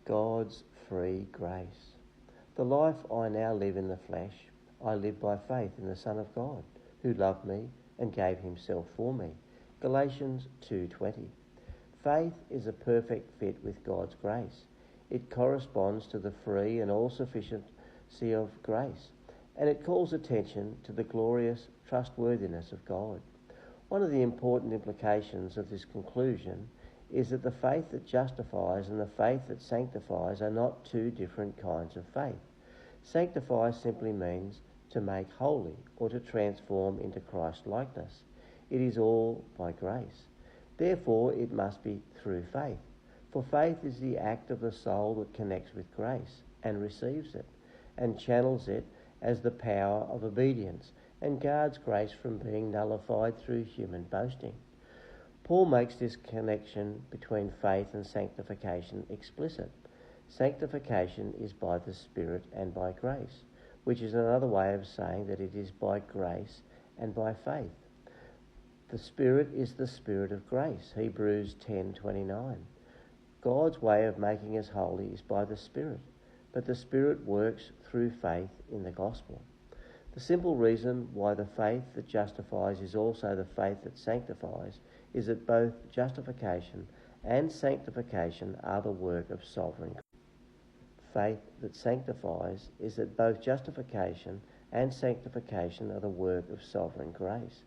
God's free grace. The life I now live in the flesh, I live by faith in the Son of God, who loved me and gave himself for me. Galatians 2:20. Faith is a perfect fit with God's grace. It corresponds to the free and all-sufficiency of grace, and it calls attention to the glorious trustworthiness of God. One of the important implications of this conclusion is that the faith that justifies and the faith that sanctifies are not two different kinds of faith. Sanctify simply means to make holy or to transform into Christ-likeness. It is all by grace. Therefore, it must be through faith. For faith is the act of the soul that connects with grace and receives it and channels it as the power of obedience and guards grace from being nullified through human boasting. Paul makes this connection between faith and sanctification explicit. Sanctification is by the Spirit and by grace, which is another way of saying that it is by grace and by faith. The Spirit is the Spirit of grace, Hebrews 10:29. God's way of making us holy is by the Spirit, but the Spirit works through faith in the gospel. The simple reason why the faith that justifies is also the faith that sanctifies is that both justification and sanctification are the work of sovereign grace. Faith that sanctifies is that both justification and sanctification are the work of sovereign grace,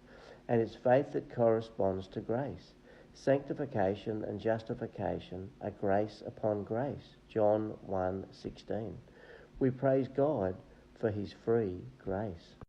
and it's faith that corresponds to grace. Sanctification and justification are grace upon grace, John 1:16. We praise God for his free grace.